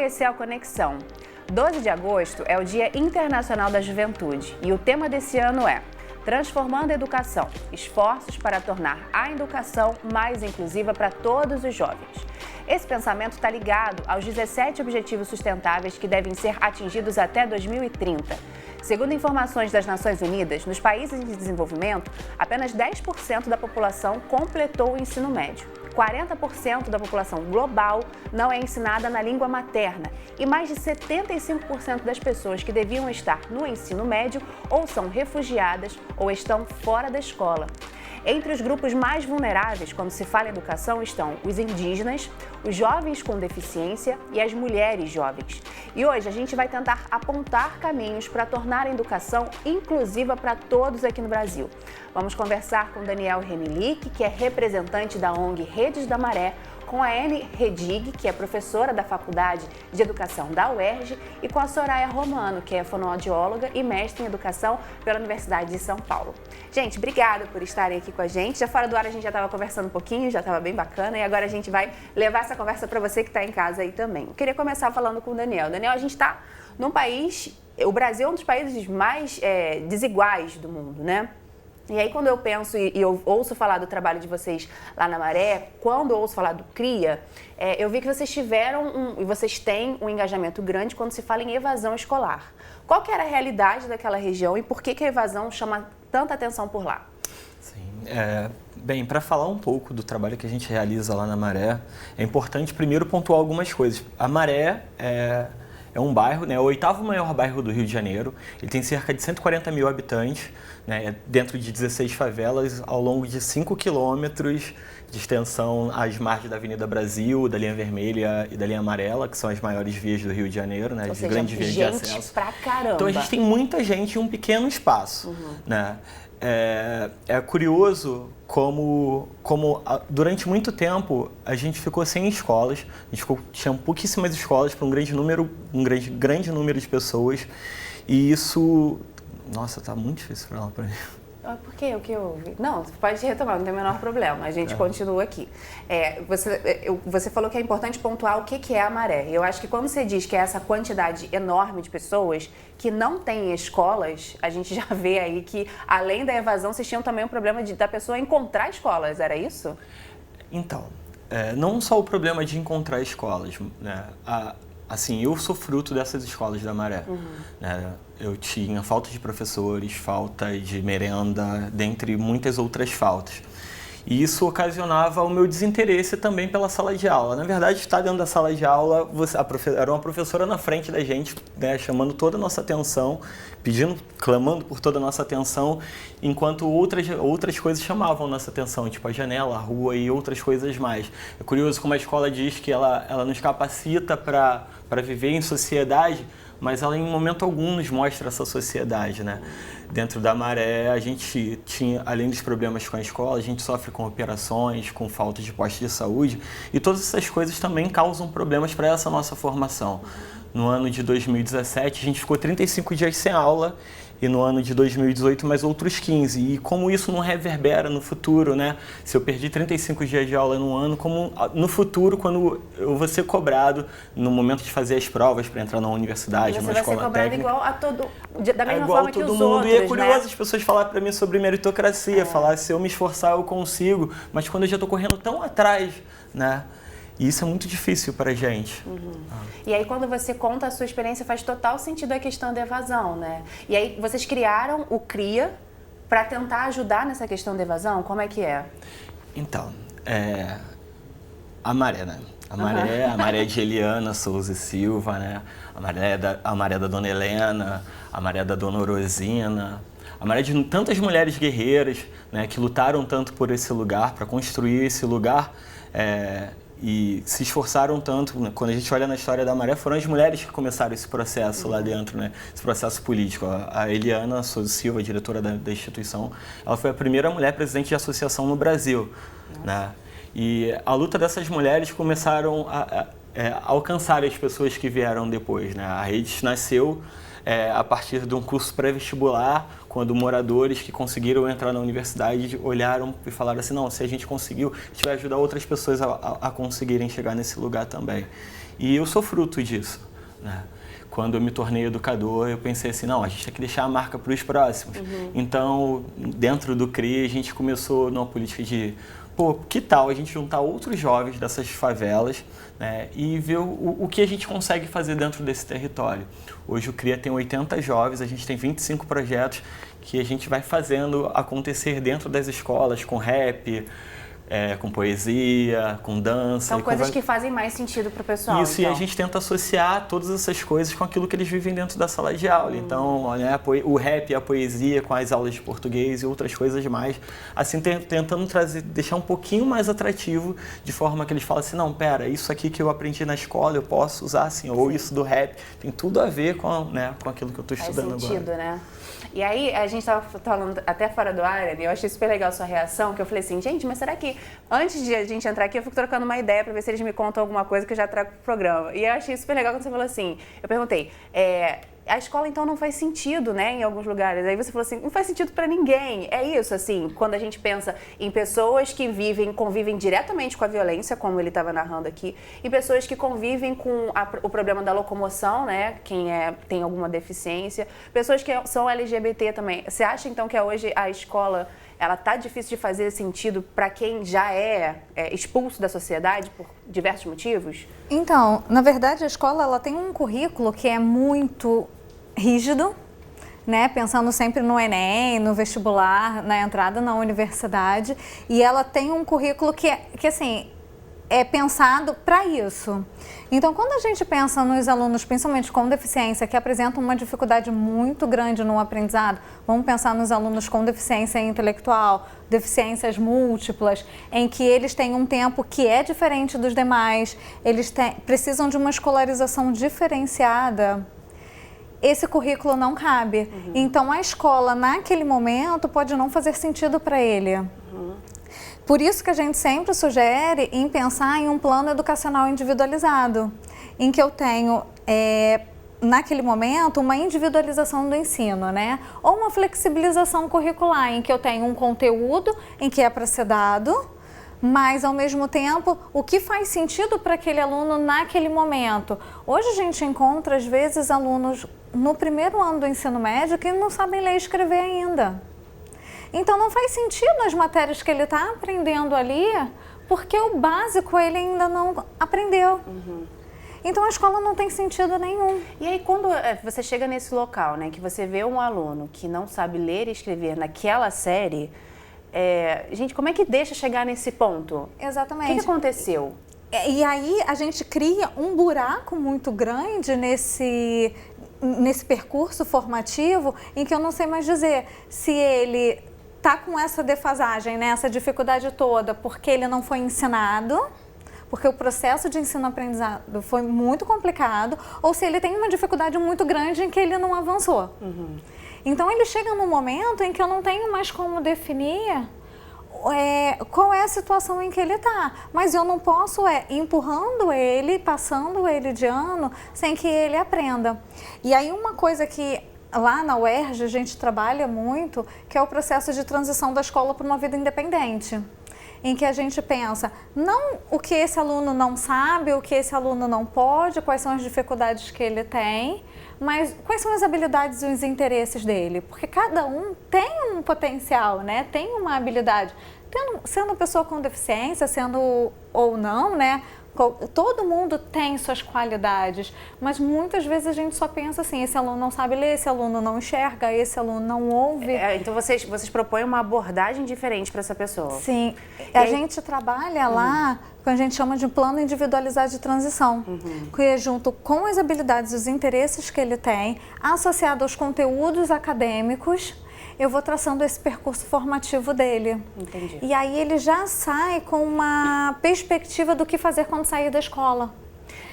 esse é o Conexão. 12 de agosto é o Dia Internacional da Juventude e o tema desse ano é Transformando a Educação, esforços para tornar a educação mais inclusiva para todos os jovens. Esse pensamento está ligado aos 17 Objetivos Sustentáveis que devem ser atingidos até 2030. Segundo informações das Nações Unidas, nos países em desenvolvimento, apenas 10% da população completou o ensino médio. 40% da população global não é ensinada na língua materna e mais de 75% das pessoas que deviam estar no ensino médio ou são refugiadas ou estão fora da escola. Entre os grupos mais vulneráveis quando se fala em educação estão os indígenas, os jovens com deficiência e as mulheres jovens. E hoje a gente vai tentar apontar caminhos para tornar a educação inclusiva para todos aqui no Brasil. Vamos conversar com Daniel Remilic, que é representante da ONG Redes da Maré, com a Anne Redig, que é professora da Faculdade de Educação da UERJ, e com a Soraya Romano, que é fonoaudióloga e mestre em Educação pela Universidade de São Paulo. Gente, obrigada por estarem aqui com a gente. Já fora do ar a gente já estava conversando um pouquinho, já estava bem bacana, e agora a gente vai levar essa conversa para você que está em casa aí também. Eu queria começar falando com o Daniel. Daniel, a gente está num país, o Brasil é um dos países mais desiguais do mundo, né? E aí quando eu penso e eu ouço falar do trabalho de vocês lá na Maré, quando eu ouço falar do CRIA, eu vi que vocês tiveram e vocês têm um engajamento grande quando se fala em evasão escolar. Qual que era a realidade daquela região e por que a evasão chama tanta atenção por lá? Sim, bem, para falar um pouco do trabalho que a gente realiza lá na Maré, é importante primeiro pontuar algumas coisas. A Maré é um bairro, né, o 8º maior bairro do Rio de Janeiro, ele tem cerca de 140 mil habitantes, né, dentro de 16 favelas ao longo de 5 quilômetros de extensão às margens da Avenida Brasil, da linha vermelha e da linha amarela, que são as maiores vias do Rio de Janeiro, né, Ou seja, grandes vias de acesso. Pra caramba. Então a gente tem muita gente em um pequeno espaço, né? É curioso como durante muito tempo a gente ficou sem escolas, tinha pouquíssimas escolas para um grande número de pessoas, e isso, nossa, tá muito difícil falar para mim. Por quê? O que houve? Não, pode retomar, não tem o menor problema. A gente continua aqui. Você falou que é importante pontuar o que é a Maré. Eu acho que quando você diz que é essa quantidade enorme de pessoas que não têm escolas, a gente já vê aí que, além da evasão, vocês tinham também o problema da pessoa encontrar escolas, era isso? Então, não só o problema de encontrar escolas, né? Assim, eu sou fruto dessas escolas da Maré, né? Eu tinha falta de professores, falta de merenda, dentre muitas outras faltas. E isso ocasionava o meu desinteresse também pela sala de aula. Na verdade, estar dentro da sala de aula, era uma professora na frente da gente, né, chamando toda a nossa atenção, clamando por toda a nossa atenção, enquanto outras coisas chamavam nossa atenção, tipo a janela, a rua e outras coisas mais. É curioso como a escola diz que ela nos capacita para viver em sociedade, mas ela em momento algum nos mostra essa sociedade, né? Dentro da Maré, a gente tinha, além dos problemas com a escola, a gente sofre com operações, com falta de postos de saúde, e todas essas coisas também causam problemas para essa nossa formação. No ano de 2017, a gente ficou 35 dias sem aula, e no ano de 2018 mais outros 15. E como isso não reverbera no futuro, né? Se eu perdi 35 dias de aula no ano, como no futuro, quando eu vou ser cobrado no momento de fazer as provas para entrar na universidade, numa escola técnica. Você vai ser cobrado igual da mesma forma que os outros, E é curioso, né? As pessoas falarem para mim sobre meritocracia, falar se eu me esforçar eu consigo, mas quando eu já estou correndo tão atrás, né? E isso é muito difícil para a gente. E aí, quando você conta a sua experiência, faz total sentido a questão da evasão, né? E aí, vocês criaram o CRIA para tentar ajudar nessa questão da evasão? Como é que é? Então, a Maré, né? A Maré de Eliana Souza e Silva, né? A Maré da Dona Helena, a Maré da Dona Orosina, a Maré de tantas mulheres guerreiras, né, que lutaram tanto por esse lugar, para construir esse lugar, e se esforçaram tanto, né? Quando a gente olha na história da Maré, foram as mulheres que começaram esse processo lá dentro, né? Esse processo político. A Eliana Souza Silva, diretora da instituição, ela foi a primeira mulher presidente de associação no Brasil, né? E a luta dessas mulheres começaram a alcançar as pessoas que vieram depois, né? A Redes nasceu a partir de um curso pré-vestibular, quando moradores que conseguiram entrar na universidade olharam e falaram assim, não, se a gente conseguiu, a gente vai ajudar outras pessoas a conseguirem chegar nesse lugar também. E eu sou fruto disso, né? Quando eu me tornei educador, eu pensei assim, não, a gente tem que deixar a marca para os próximos. Então, dentro do CRI, a gente começou numa política de, que tal a gente juntar outros jovens dessas favelas, né, e ver o que a gente consegue fazer dentro desse território. Hoje o CRIA tem 80 jovens, a gente tem 25 projetos que a gente vai fazendo acontecer dentro das escolas, com rap, com poesia, com dança. São coisas que fazem mais sentido para o pessoal. Isso, então. E a gente tenta associar todas essas coisas com aquilo que eles vivem dentro da sala de aula. Então, né, o rap e a poesia com as aulas de português e outras coisas mais, assim, tentando deixar um pouquinho mais atrativo, de forma que eles falam assim, não, pera, isso aqui que eu aprendi na escola eu posso usar assim, ou isso do rap, tem tudo a ver com aquilo que eu estou estudando agora. Faz sentido, né? E aí, a gente estava falando até fora do ar, e eu achei super legal a sua reação, que eu falei assim, gente, mas será que antes de a gente entrar aqui, eu fico trocando uma ideia para ver se eles me contam alguma coisa que eu já trago pro programa. E eu achei super legal quando você falou assim, eu perguntei, a escola então não faz sentido, né, em alguns lugares. Aí você falou assim, não faz sentido para ninguém. É isso, assim, quando a gente pensa em pessoas que convivem diretamente com a violência, como ele estava narrando aqui, e pessoas que convivem com o problema da locomoção, né, quem tem alguma deficiência, pessoas que são LGBT também. Você acha então que hoje a escola, ela tá difícil de fazer sentido para quem já é expulso da sociedade por diversos motivos? Então, na verdade, a escola ela tem um currículo que é muito rígido, né? Pensando sempre no Enem, no vestibular, na entrada na universidade, e ela tem um currículo que assim, é pensado para isso. Então, quando a gente pensa nos alunos, principalmente com deficiência, que apresentam uma dificuldade muito grande no aprendizado, vamos pensar nos alunos com deficiência intelectual, deficiências múltiplas, em que eles têm um tempo que é diferente dos demais, eles precisam de uma escolarização diferenciada. Esse currículo não cabe. Então, a escola, naquele momento, pode não fazer sentido para ele. Por isso que a gente sempre sugere em pensar em um plano educacional individualizado, em que eu tenho, naquele momento, uma individualização do ensino, né? Ou uma flexibilização curricular, em que eu tenho um conteúdo em que é para ser dado, mas, ao mesmo tempo, o que faz sentido para aquele aluno naquele momento. Hoje a gente encontra, às vezes, alunos no primeiro ano do ensino médio que não sabem ler e escrever ainda. Então, não faz sentido as matérias que ele está aprendendo ali, porque o básico ele ainda não aprendeu. Então, a escola não tem sentido nenhum. E aí, quando você chega nesse local, né, que você vê um aluno que não sabe ler e escrever naquela série, gente, como é que deixa chegar nesse ponto? Exatamente. O que aconteceu? E aí, a gente cria um buraco muito grande nesse percurso formativo, em que eu não sei mais dizer se ele está com essa defasagem, né, essa dificuldade toda, porque ele não foi ensinado, porque o processo de ensino-aprendizado foi muito complicado, ou se ele tem uma dificuldade muito grande em que ele não avançou. Então, ele chega num momento em que eu não tenho mais como definir qual é a situação em que ele está, mas eu não posso empurrando ele, passando ele de ano, sem que ele aprenda. E aí, uma coisa que lá na UERJ a gente trabalha muito, que é o processo de transição da escola para uma vida independente, em que a gente pensa não o que esse aluno não sabe, o que esse aluno não pode, quais são as dificuldades que ele tem, mas quais são as habilidades e os interesses dele, porque cada um tem um potencial, né? Tem uma habilidade, sendo pessoa com deficiência, sendo ou não, né? Todo mundo tem suas qualidades, mas muitas vezes a gente só pensa assim, esse aluno não sabe ler, esse aluno não enxerga, esse aluno não ouve. Então vocês propõem uma abordagem diferente para essa pessoa? Sim, a gente trabalha lá, que a gente chama de plano individualizado de transição, que é junto com as habilidades e os interesses que ele tem, associado aos conteúdos acadêmicos, eu vou traçando esse percurso formativo dele. Entendi. E aí ele já sai com uma perspectiva do que fazer quando sair da escola.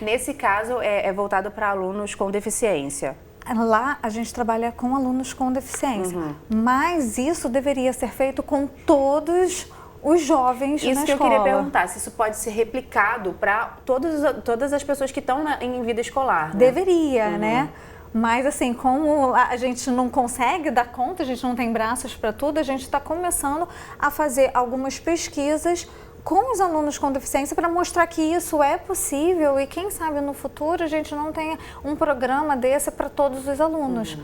Nesse caso, é voltado para alunos com deficiência? Lá a gente trabalha com alunos com deficiência, mas isso deveria ser feito com todos os jovens na escola. Isso que eu queria perguntar, se isso pode ser replicado para todas as pessoas que estão em vida escolar, né? Deveria, né? Mas assim, como a gente não consegue dar conta, a gente não tem braços para tudo, a gente está começando a fazer algumas pesquisas com os alunos com deficiência para mostrar que isso é possível e quem sabe no futuro a gente não tenha um programa desse para todos os alunos.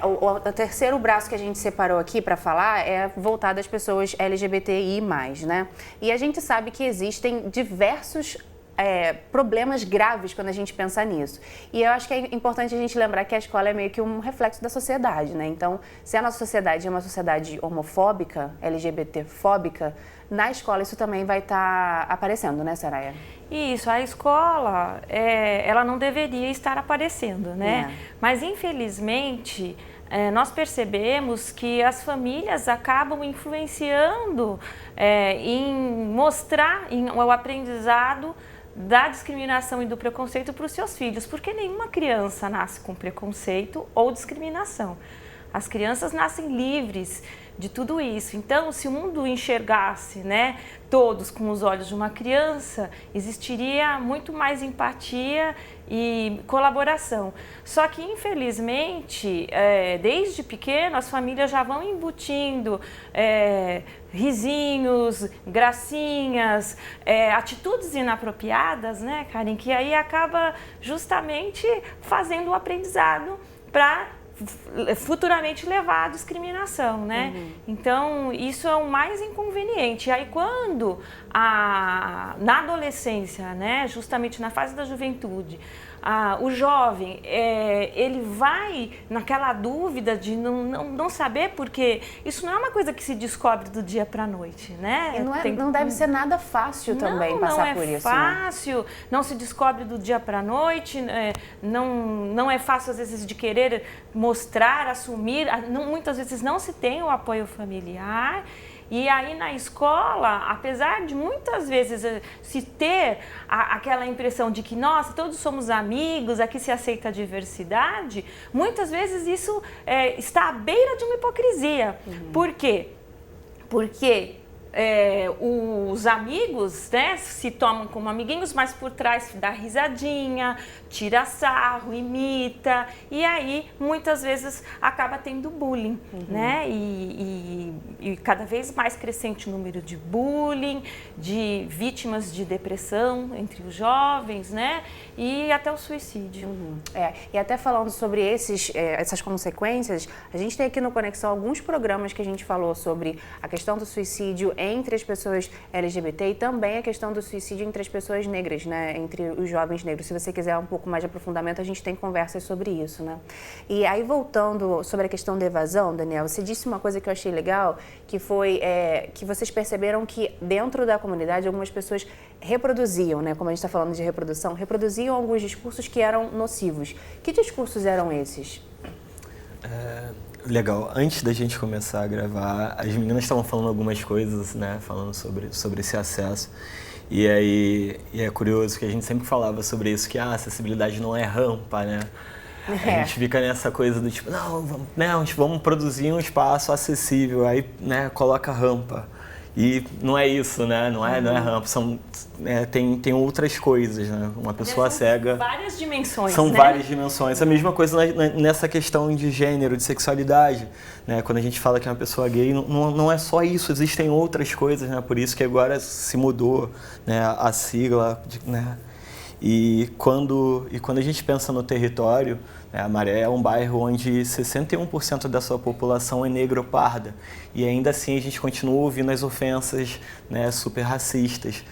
O terceiro braço que a gente separou aqui para falar é voltado às pessoas LGBTI+, né? E a gente sabe que existem diversos problemas graves quando a gente pensa nisso. E eu acho que é importante a gente lembrar que a escola é meio que um reflexo da sociedade, né? Então, se a nossa sociedade é uma sociedade homofóbica, LGBT-fóbica, na escola isso também vai estar aparecendo, né, Soraya? Isso, a escola, ela não deveria estar aparecendo, né? Mas, infelizmente, nós percebemos que as famílias acabam influenciando em mostrar o aprendizado da discriminação e do preconceito para os seus filhos, porque nenhuma criança nasce com preconceito ou discriminação. As crianças nascem livres de tudo isso. Então, se o mundo enxergasse, né, todos com os olhos de uma criança, existiria muito mais empatia e colaboração. Só que, infelizmente, desde pequeno, as famílias já vão embutindo risinhos, gracinhas, atitudes inapropriadas, né, Karen, que aí acaba justamente fazendo o aprendizado para futuramente levar à discriminação, né? Então, isso é o mais inconveniente. E aí, quando na adolescência, né, justamente na fase da juventude, o jovem, ele vai naquela dúvida de não saber, porque isso não é uma coisa que se descobre do dia para a noite, né? E não deve ser nada fácil também passar por isso. Não é fácil, não se descobre do dia para a noite, não é fácil às vezes de querer mostrar, assumir, muitas vezes não se tem o apoio familiar. E aí na escola, apesar de muitas vezes se ter aquela impressão de que, nossa, todos somos amigos, aqui se aceita a diversidade, muitas vezes isso está à beira de uma hipocrisia. Por quê? Porque os amigos, né, se tomam como amiguinhos, mas por trás dá risadinha, tira sarro, imita, e aí muitas vezes acaba tendo bullying, né? E cada vez mais crescente o número de bullying, de vítimas de depressão entre os jovens, né? E até o suicídio. E até falando sobre essas consequências, a gente tem aqui no Conexão alguns programas que a gente falou sobre a questão do suicídio entre as pessoas LGBT e também a questão do suicídio entre as pessoas negras, né? Entre os jovens negros. Se você quiser um pouco mais de aprofundamento, a gente tem conversas sobre isso, né? E aí, voltando sobre a questão da evasão, Daniel, você disse uma coisa que eu achei legal, que foi que vocês perceberam que dentro da comunidade algumas pessoas reproduziam, né? Como a gente está falando de reprodução, reproduziam alguns discursos que eram nocivos. Que discursos eram esses? Legal. Antes da gente começar a gravar, as meninas estavam falando algumas coisas, né? Falando sobre esse acesso. E aí é curioso que a gente sempre falava sobre isso, que a acessibilidade não é rampa, né? A gente fica nessa coisa do tipo, vamos produzir um espaço acessível, aí, né, coloca rampa. E não é isso, né? Não é rampa, tem outras coisas, né? Uma pessoa cega... São várias dimensões, São várias dimensões. A mesma coisa nessa questão de gênero, de sexualidade, né? Quando a gente fala que é uma pessoa gay, não é só isso, existem outras coisas, né? Por isso que agora se mudou, né, a sigla, né? E quando a gente pensa no território, né, a Maré é um bairro onde 61% da sua população é negra ou parda. E ainda assim a gente continua ouvindo as ofensas, né, super racistas.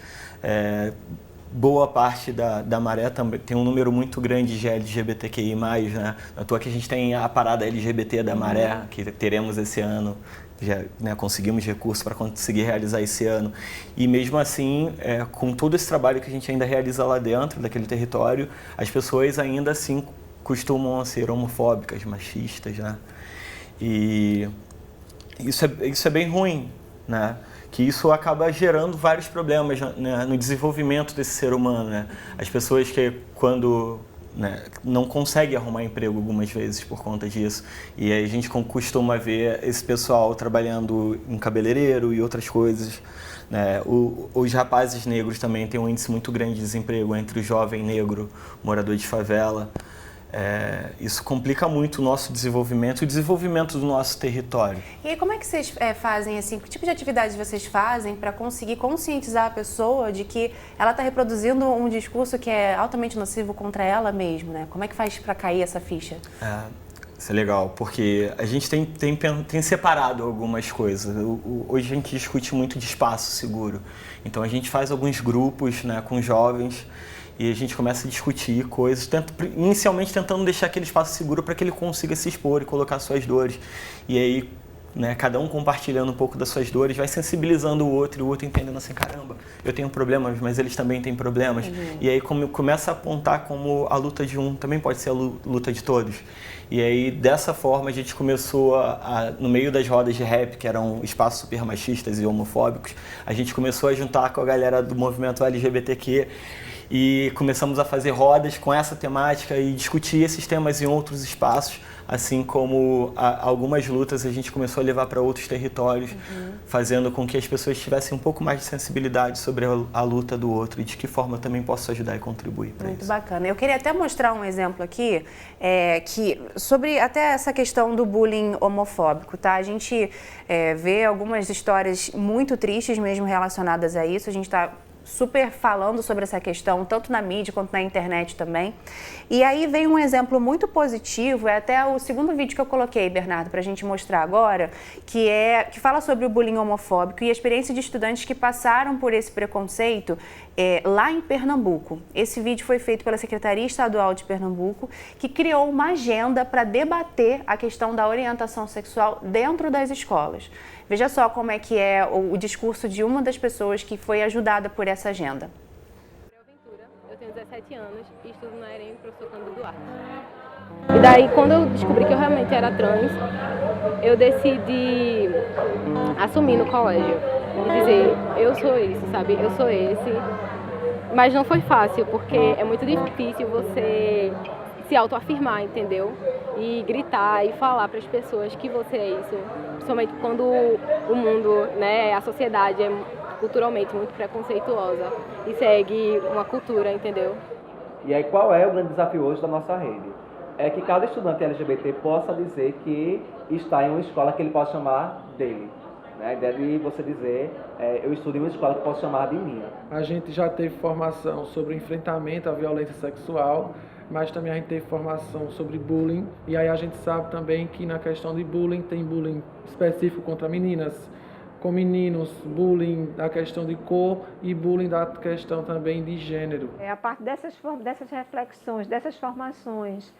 Boa parte da Maré também tem um número muito grande de LGBTQI+, né? À toa que a gente tem a parada LGBT da Maré, que teremos esse ano. Já, né, conseguimos recursos para conseguir realizar esse ano. E mesmo assim, com todo esse trabalho que a gente ainda realiza lá dentro daquele território, as pessoas ainda assim costumam ser homofóbicas, machistas, né? E isso é bem ruim, né? Que isso acaba gerando vários problemas, né, no desenvolvimento desse ser humano, né? As pessoas que quando... né, não consegue arrumar emprego algumas vezes por conta disso. E aí a gente costuma ver esse pessoal trabalhando em cabeleireiro e outras coisas, né? Os rapazes negros também têm um índice muito grande de desemprego entre o jovem negro morador de favela. isso complica muito o nosso desenvolvimento e o desenvolvimento do nosso território. E aí, como é que vocês fazem, assim, que tipo de atividades vocês fazem para conseguir conscientizar a pessoa de que ela está reproduzindo um discurso que é altamente nocivo contra ela mesma, né? Como é que faz para cair essa ficha? Isso é legal, porque a gente tem separado algumas coisas. Hoje a gente discute muito de espaço seguro. Então a gente faz alguns grupos, né, com jovens e a gente começa a discutir coisas, inicialmente tentando deixar aquele espaço seguro para que ele consiga se expor e colocar suas dores. E aí, né, cada um compartilhando um pouco das suas dores, vai sensibilizando o outro e o outro entendendo assim, caramba, eu tenho problemas, mas eles também têm problemas. E aí começa a apontar como a luta de um também pode ser a luta de todos. E aí, dessa forma, a gente começou no meio das rodas de rap, que eram espaços super machistas e homofóbicos, a gente começou a juntar com a galera do movimento LGBTQ e começamos a fazer rodas com essa temática e discutir esses temas em outros espaços, assim como algumas lutas a gente começou a levar para outros territórios, fazendo com que as pessoas tivessem um pouco mais de sensibilidade sobre a luta do outro e de que forma eu também posso ajudar e contribuir para isso. Muito bacana. Eu queria até mostrar um exemplo aqui, sobre até essa questão do bullying homofóbico, tá? A gente vê algumas histórias muito tristes mesmo relacionadas a isso, a gente está super falando sobre essa questão, tanto na mídia quanto na internet também. E aí vem um exemplo muito positivo, é até o segundo vídeo que eu coloquei, Bernardo, para a gente mostrar agora, que fala sobre o bullying homofóbico e a experiência de estudantes que passaram por esse preconceito lá em Pernambuco. Esse vídeo foi feito pela Secretaria Estadual de Pernambuco, que criou uma agenda para debater a questão da orientação sexual dentro das escolas. Veja só como é que é o discurso de uma das pessoas que foi ajudada por essa agenda. Eu tenho 17 anos e estudo na EREM, professor Cândido Duarte. E daí, quando eu descobri que eu realmente era trans, eu decidi assumir no colégio e dizer, eu sou isso, sabe? Eu sou esse. Mas não foi fácil, porque é muito difícil você se autoafirmar, entendeu? E gritar e falar para as pessoas que você é isso. Principalmente quando o mundo, né, a sociedade é culturalmente muito preconceituosa e segue uma cultura, entendeu? E aí qual é o grande desafio hoje da nossa rede? É que cada estudante LGBT possa dizer que está em uma escola que ele pode chamar dele. A ideia de você dizer, eu estudo em uma escola que posso chamar de minha. A gente já teve formação sobre o enfrentamento à violência sexual, mas também a gente teve formação sobre bullying. E aí a gente sabe também que na questão de bullying, tem bullying específico contra meninas, com meninos, bullying da questão de cor e bullying da questão também de gênero. A parte dessas reflexões, dessas formações,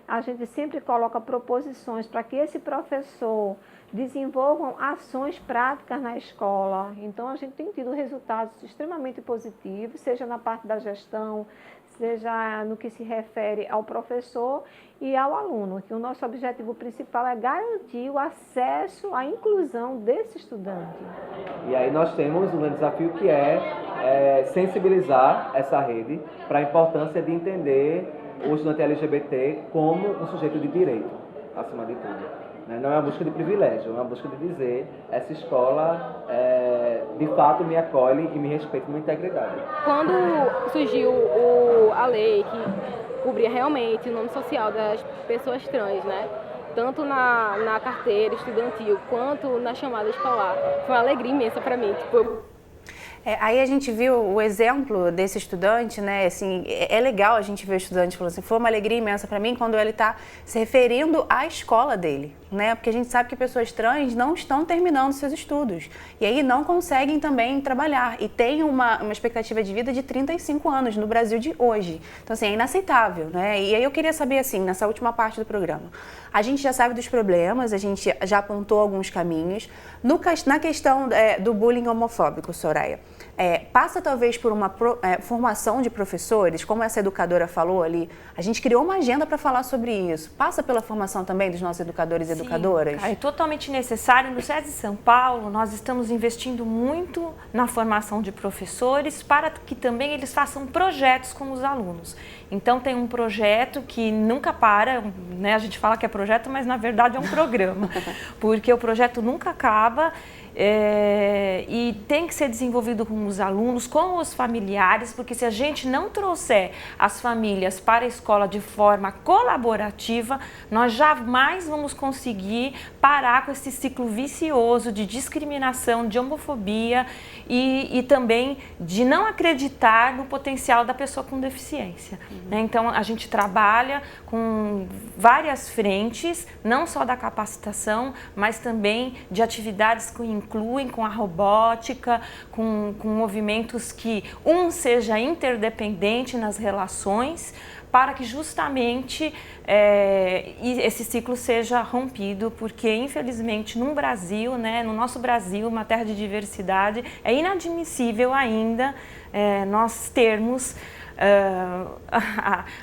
a gente sempre coloca proposições para que esse professor desenvolvam ações práticas na escola. Então, a gente tem tido resultados extremamente positivos, seja na parte da gestão, seja no que se refere ao professor e ao aluno, que o nosso objetivo principal é garantir o acesso à inclusão desse estudante. E aí nós temos um grande desafio que é sensibilizar essa rede para a importância de entender o estudante LGBT como um sujeito de direito, acima de tudo. Não é uma busca de privilégio, é uma busca de dizer essa escola de fato me acolhe e me respeita com integridade. Quando surgiu a lei que cobria realmente o nome social das pessoas trans, né? Tanto na carteira estudantil quanto na chamada escolar, foi uma alegria imensa para mim. Aí a gente viu o exemplo desse estudante, né? Assim, é legal a gente ver o estudante falando assim, foi uma alegria imensa para mim quando ele está se referindo à escola dele, né? Porque a gente sabe que pessoas trans não estão terminando seus estudos e aí não conseguem também trabalhar e tem uma expectativa de vida de 35 anos no Brasil de hoje. Então, assim, é inaceitável, né? E aí eu queria saber, assim, nessa última parte do programa, a gente já sabe dos problemas, a gente já apontou alguns caminhos. Na questão do bullying homofóbico, Soraya, passa talvez por uma formação de professores, como essa educadora falou ali, a gente criou uma agenda para falar sobre isso. Passa pela formação também dos nossos educadores e educadoras? É totalmente necessário. No SESI São Paulo, nós estamos investindo muito na formação de professores para que também eles façam projetos com os alunos. Então, tem um projeto que nunca para, né? A gente fala que é projeto, mas na verdade é um programa, porque o projeto nunca acaba. E tem que ser desenvolvido com com os alunos, com os familiares, porque se a gente não trouxer as famílias para a escola de forma colaborativa, nós jamais vamos conseguir parar com esse ciclo vicioso de discriminação, de homofobia e também de não acreditar no potencial da pessoa com deficiência. Né? Então, a gente trabalha com várias frentes, não só da capacitação, mas também de atividades que incluem com a robótica, com movimentos que seja interdependente nas relações, para que justamente esse ciclo seja rompido, porque infelizmente no Brasil, né, no nosso Brasil, uma terra de diversidade, é inadmissível ainda nós termos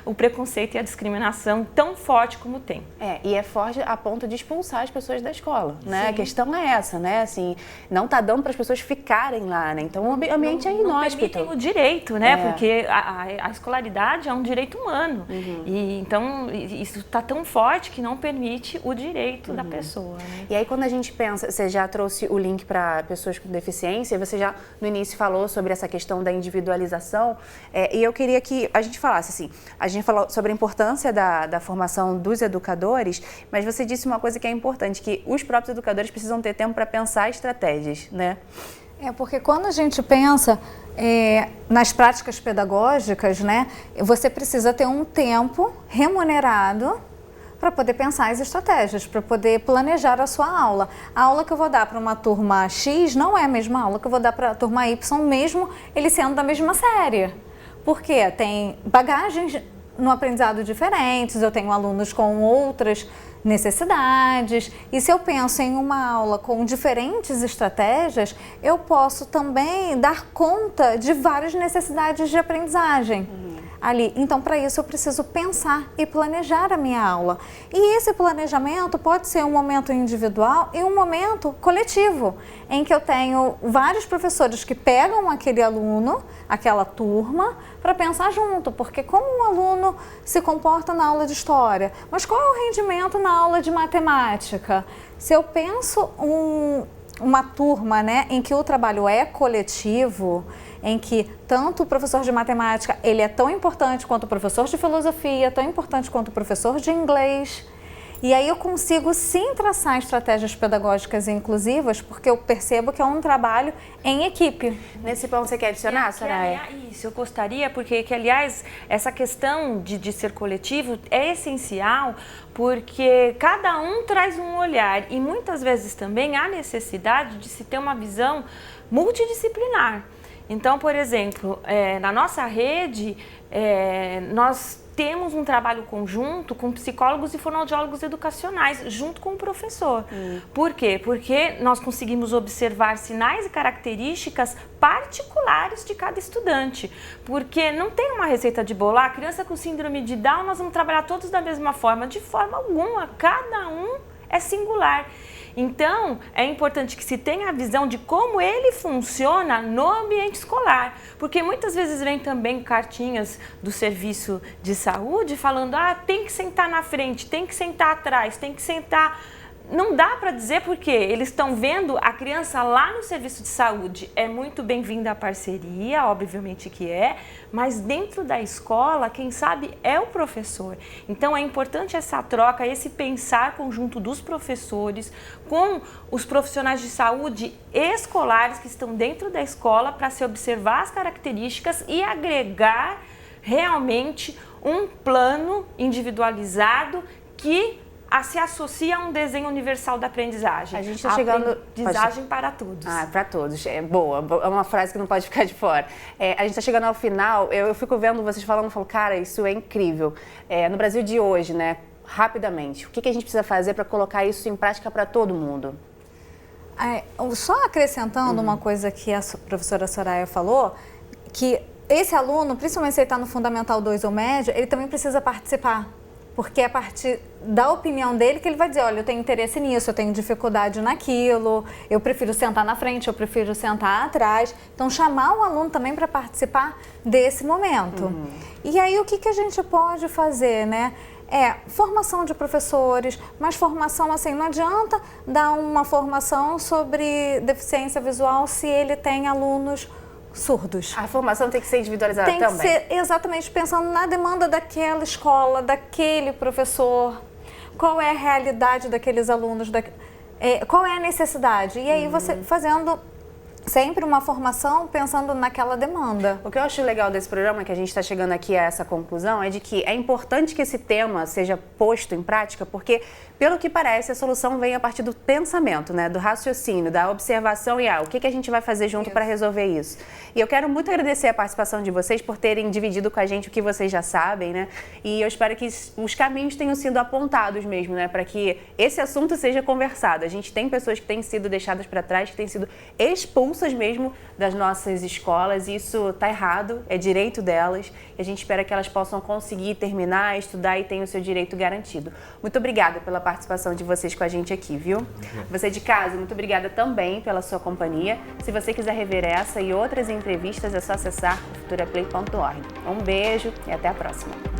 o preconceito e a discriminação tão forte como tem. E é forte a ponto de expulsar as pessoas da escola, né? A questão é essa, né? Assim, não tá dando para as pessoas ficarem lá, né? Então o ambiente é inóspito. Não permitem o direito, né? Porque a escolaridade é um direito humano. E então isso tá tão forte que não permite o direito da pessoa. Né? E aí quando a gente pensa, você já trouxe o link para pessoas com deficiência, você já no início falou sobre essa questão da individualização, e eu queria que a gente falasse assim, a gente falou sobre a importância da formação dos educadores, mas você disse uma coisa que é importante, que os próprios educadores precisam ter tempo para pensar estratégias, né? Porque quando a gente pensa nas práticas pedagógicas, né, você precisa ter um tempo remunerado para poder pensar as estratégias, para poder planejar a sua aula. A aula que eu vou dar para uma turma X não é a mesma aula que eu vou dar para a turma Y, mesmo ele sendo da mesma série. Porque tem bagagens no aprendizado diferentes, eu tenho alunos com outras necessidades, e se eu penso em uma aula com diferentes estratégias, eu posso também dar conta de várias necessidades de aprendizagem ali. Então, para isso, eu preciso pensar e planejar a minha aula. E esse planejamento pode ser um momento individual e um momento coletivo, em que eu tenho vários professores que pegam aquele aluno, aquela turma, para pensar junto, porque como um aluno se comporta na aula de história, mas qual é o rendimento na aula de matemática? Se eu penso uma turma, né, em que o trabalho é coletivo, em que tanto o professor de matemática ele é tão importante quanto o professor de filosofia, tão importante quanto o professor de inglês. E aí eu consigo sim traçar estratégias pedagógicas inclusivas, porque eu percebo que é um trabalho em equipe. Nesse ponto você quer adicionar, Soraya? Isso, eu gostaria, porque aliás, essa questão de ser coletivo é essencial, porque cada um traz um olhar e muitas vezes também há necessidade de se ter uma visão multidisciplinar. Então, por exemplo, na nossa rede, nós temos um trabalho conjunto com psicólogos e fonoaudiólogos educacionais, junto com o professor. Por quê? Porque nós conseguimos observar sinais e características particulares de cada estudante. Porque não tem uma receita de bolo. A criança com síndrome de Down, nós vamos trabalhar todos da mesma forma. De forma alguma, cada um é singular. Então, é importante que se tenha a visão de como ele funciona no ambiente escolar, porque muitas vezes vem também cartinhas do serviço de saúde falando, tem que sentar na frente, tem que sentar atrás, tem que sentar... Não dá para dizer porque eles estão vendo a criança lá no serviço de saúde. É muito bem-vinda a parceria, obviamente que é, mas dentro da escola, quem sabe é o professor. Então é importante essa troca, esse pensar conjunto dos professores com os profissionais de saúde escolares que estão dentro da escola para se observar as características e agregar realmente um plano individualizado que se associa a um desenho universal da aprendizagem. A gente está chegando... Aprendizagem para todos. Para todos. É boa. É uma frase que não pode ficar de fora. A gente está chegando ao final. Eu fico vendo vocês falando, falo, cara, isso é incrível. No Brasil de hoje, né, rapidamente, o que a gente precisa fazer para colocar isso em prática para todo mundo? Só acrescentando uma coisa que a professora Soraya falou, que esse aluno, principalmente se ele está no Fundamental 2 ou médio, ele também precisa participar. Porque é a partir da opinião dele que ele vai dizer, olha, eu tenho interesse nisso, eu tenho dificuldade naquilo, eu prefiro sentar na frente, eu prefiro sentar atrás. Então, chamar o aluno também para participar desse momento. E aí, o que a gente pode fazer, né? Formação de professores, mas formação assim, não adianta dar uma formação sobre deficiência visual se ele tem alunos surdos. A formação tem que ser individualizada Tem também. que ser exatamente pensando na demanda daquela escola, daquele professor, qual é a realidade daqueles alunos, qual é a necessidade. E aí você fazendo sempre uma formação pensando naquela demanda. O que eu acho legal desse programa, que a gente está chegando aqui a essa conclusão, é de que é importante que esse tema seja posto em prática, porque, pelo que parece, a solução vem a partir do pensamento, né? Do raciocínio, da observação e o que a gente vai fazer junto para resolver isso. E eu quero muito agradecer a participação de vocês por terem dividido com a gente o que vocês já sabem, né? E eu espero que os caminhos tenham sido apontados mesmo, né? Para que esse assunto seja conversado. A gente tem pessoas que têm sido deixadas para trás, que têm sido expulsas mesmo das nossas escolas, e isso está errado, é direito delas, e a gente espera que elas possam conseguir terminar, estudar e tenham o seu direito garantido. Muito obrigada pela participação de vocês com a gente aqui, viu? Você de casa, muito obrigada também pela sua companhia. Se você quiser rever essa e outras entrevistas, é só acessar culturaplay.org. Um beijo e até a próxima.